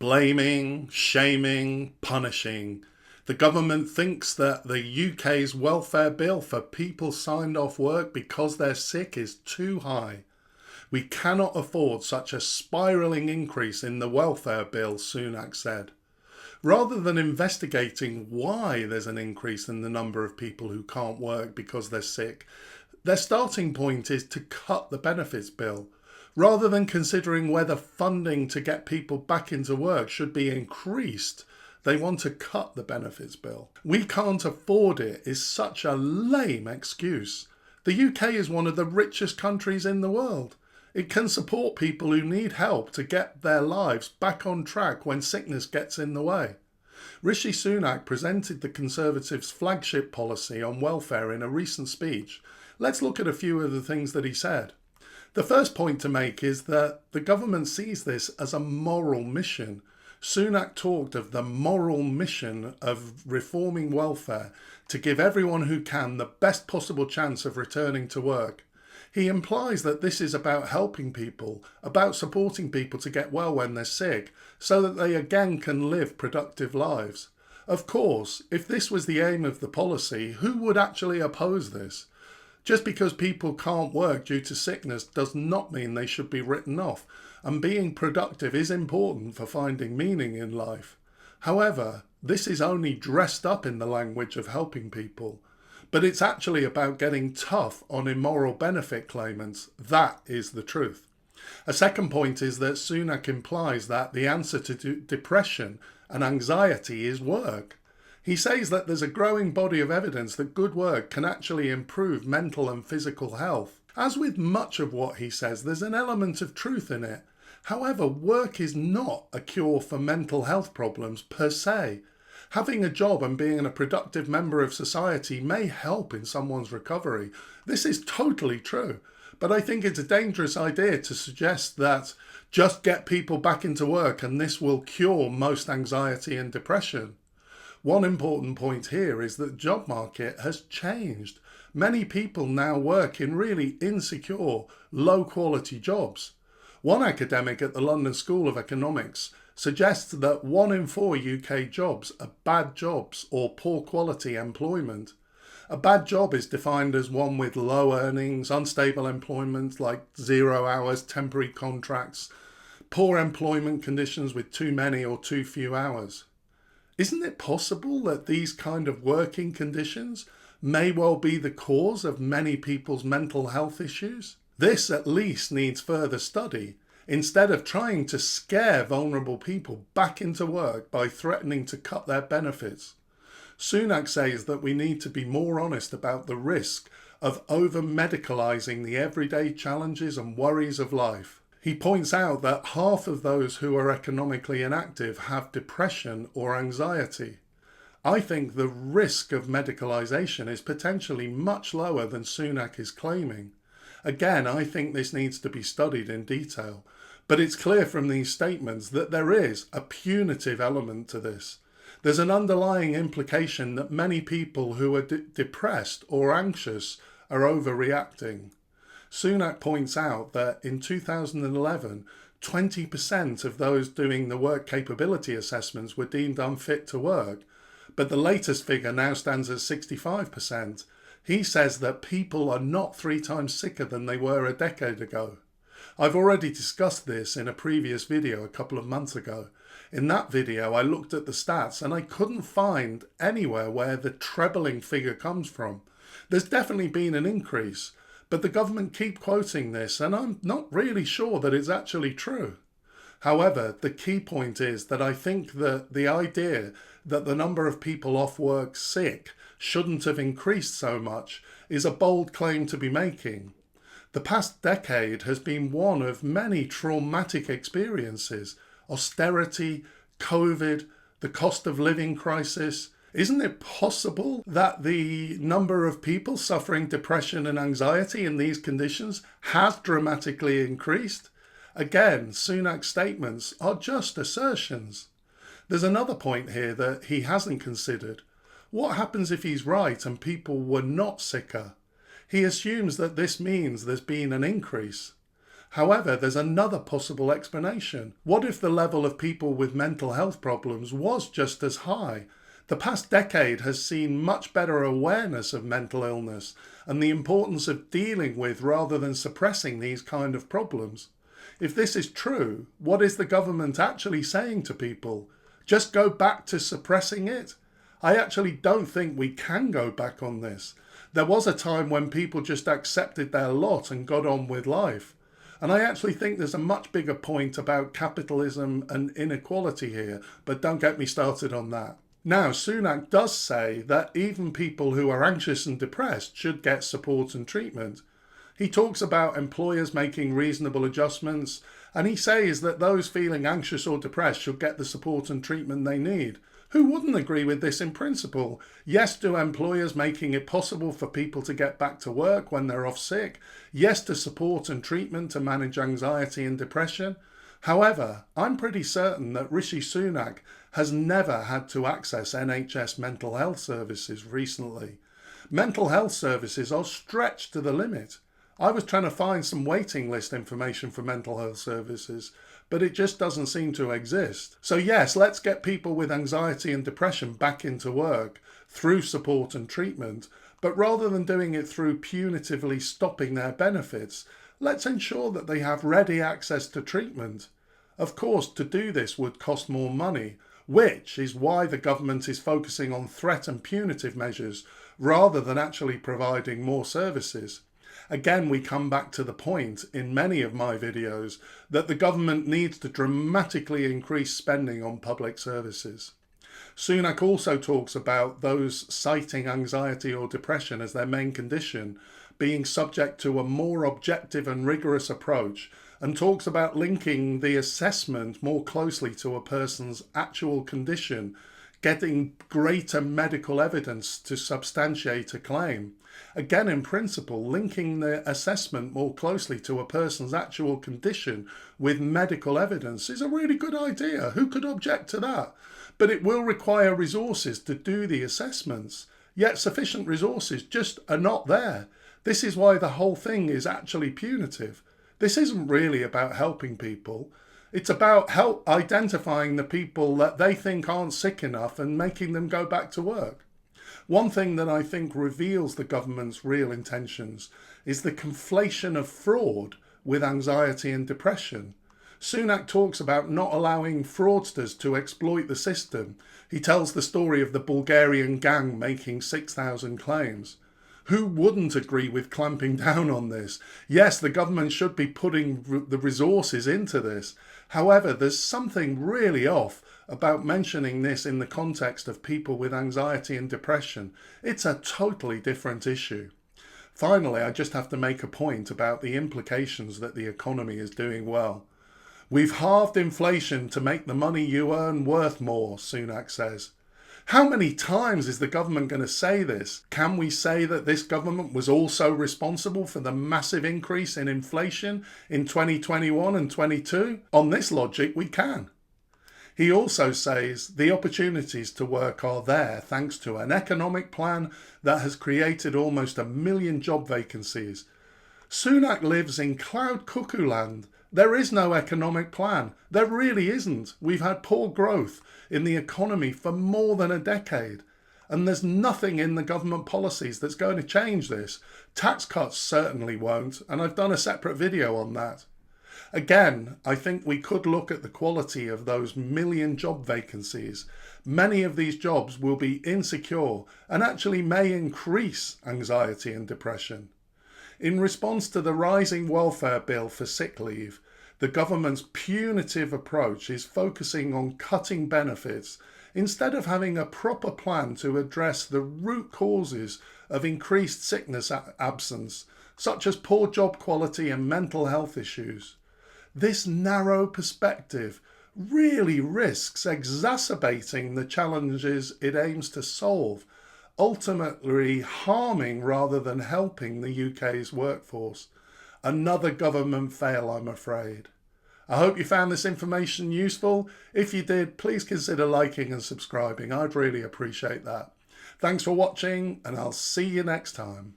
Blaming, shaming, punishing. The government thinks that the UK's welfare bill for people signed off work because they're sick is too high. We cannot afford such a spiralling increase in the welfare bill, Sunak said. Rather than investigating why there's an increase in the number of people who can't work because they're sick, their starting point is to cut the benefits bill. Rather than considering whether funding to get people back into work should be increased, they want to cut the benefits bill. We can't afford it is such a lame excuse. The UK is one of the richest countries in the world. It can support people who need help to get their lives back on track when sickness gets in the way. Rishi Sunak presented the Conservatives' flagship policy on welfare in a recent speech. Let's look at a few of the things that he said. The first point to make is that the government sees this as a moral mission. Sunak talked of the moral mission of reforming welfare to give everyone who can the best possible chance of returning to work. He implies that this is about helping people, about supporting people to get well when they're sick, so that they again can live productive lives. Of course, if this was the aim of the policy, who would actually oppose this? Just because people can't work due to sickness does not mean they should be written off, and being productive is important for finding meaning in life. However, this is only dressed up in the language of helping people. But it's actually about getting tough on immoral benefit claimants. That is the truth. A second point is that Sunak implies that the answer to depression and anxiety is work. He says that there's a growing body of evidence that good work can actually improve mental and physical health. As with much of what he says, there's an element of truth in it. However, work is not a cure for mental health problems per se. Having a job and being a productive member of society may help in someone's recovery. This is totally true. But I think it's a dangerous idea to suggest that just get people back into work and this will cure most anxiety and depression. One important point here is that the job market has changed. Many people now work in really insecure, low-quality jobs. One academic at the London School of Economics suggests that 1 in 4 UK jobs are bad jobs or poor quality employment. A bad job is defined as one with low earnings, unstable employment like 0 hours, temporary contracts, poor employment conditions with too many or too few hours. Isn't it possible that these kind of working conditions may well be the cause of many people's mental health issues? This at least needs further study. Instead of trying to scare vulnerable people back into work by threatening to cut their benefits. Sunak says that we need to be more honest about the risk of over-medicalising the everyday challenges and worries of life. He points out that half of those who are economically inactive have depression or anxiety. I think the risk of medicalisation is potentially much lower than Sunak is claiming. Again, I think this needs to be studied in detail, but it's clear from these statements that there is a punitive element to this. There's an underlying implication that many people who are depressed or anxious are overreacting. Sunak points out that in 2011, 20% of those doing the work capability assessments were deemed unfit to work, but the latest figure now stands at 65%. He says that people are not 3 times sicker than they were a decade ago. I've already discussed this in a previous video a couple of months ago. In that video, I looked at the stats and I couldn't find anywhere where the trebling figure comes from. There's definitely been an increase, but the government keep quoting this and I'm not really sure that it's actually true. However, the key point is that I think that the idea that the number of people off work sick shouldn't have increased so much is a bold claim to be making. The past decade has been one of many traumatic experiences. Austerity, COVID, the cost of living crisis. Isn't it possible that the number of people suffering depression and anxiety in these conditions has dramatically increased? Again, Sunak's statements are just assertions. There's another point here that he hasn't considered. What happens if he's right and people were not sicker? He assumes that this means there's been an increase. However, there's another possible explanation. What if the level of people with mental health problems was just as high? The past decade has seen much better awareness of mental illness and the importance of dealing with rather than suppressing these kind of problems. If this is true, what is the government actually saying to people? Just go back to suppressing it? I actually don't think we can go back on this. There was a time when people just accepted their lot and got on with life. And I actually think there's a much bigger point about capitalism and inequality here, but don't get me started on that. Now, Sunak does say that even people who are anxious and depressed should get support and treatment. He talks about employers making reasonable adjustments, and he says that those feeling anxious or depressed should get the support and treatment they need. Who wouldn't agree with this in principle? Yes, to employers making it possible for people to get back to work when they're off sick. Yes, to support and treatment to manage anxiety and depression. However, I'm pretty certain that Rishi Sunak has never had to access NHS mental health services recently. Mental health services are stretched to the limit. I was trying to find some waiting list information for mental health services, but it just doesn't seem to exist. So yes, let's get people with anxiety and depression back into work through support and treatment, but rather than doing it through punitively stopping their benefits, let's ensure that they have ready access to treatment. Of course, to do this would cost more money, which is why the government is focusing on threat and punitive measures rather than actually providing more services. Again, we come back to the point in many of my videos that the government needs to dramatically increase spending on public services. Sunak also talks about those citing anxiety or depression as their main condition being subject to a more objective and rigorous approach, and talks about linking the assessment more closely to a person's actual condition, getting greater medical evidence to substantiate a claim. Again, in principle, linking the assessment more closely to a person's actual condition with medical evidence is a really good idea. Who could object to that? But it will require resources to do the assessments, yet sufficient resources just are not there. This is why the whole thing is actually punitive. This isn't really about helping people. It's about identifying the people that they think aren't sick enough and making them go back to work. One thing that I think reveals the government's real intentions is the conflation of fraud with anxiety and depression. Sunak talks about not allowing fraudsters to exploit the system. He tells the story of the Bulgarian gang making 6,000 claims. Who wouldn't agree with clamping down on this? Yes, the government should be putting the resources into this. However, there's something really off about mentioning this in the context of people with anxiety and depression. It's a totally different issue. Finally, I just have to make a point about the implications that the economy is doing well. We've halved inflation to make the money you earn worth more, Sunak says. How many times is the government going to say this? Can we say that this government was also responsible for the massive increase in inflation in 2021 and 22? On this logic, we can. He also says the opportunities to work are there thanks to an economic plan that has created almost 1 million job vacancies. Sunak lives in cloud cuckoo land. There is no economic plan. There really isn't. We've had poor growth in the economy for more than a decade. And there's nothing in the government policies that's going to change this. Tax cuts certainly won't, and I've done a separate video on that. Again, I think we could look at the quality of those 1 million job vacancies. Many of these jobs will be insecure and actually may increase anxiety and depression. In response to the rising welfare bill for sick leave, the government's punitive approach is focusing on cutting benefits instead of having a proper plan to address the root causes of increased sickness absence, such as poor job quality and mental health issues. This narrow perspective really risks exacerbating the challenges it aims to solve, ultimately harming rather than helping the UK's workforce. Another government fail, I'm afraid. I hope you found this information useful. If you did, please consider liking and subscribing. I'd really appreciate that. Thanks for watching, and I'll see you next time.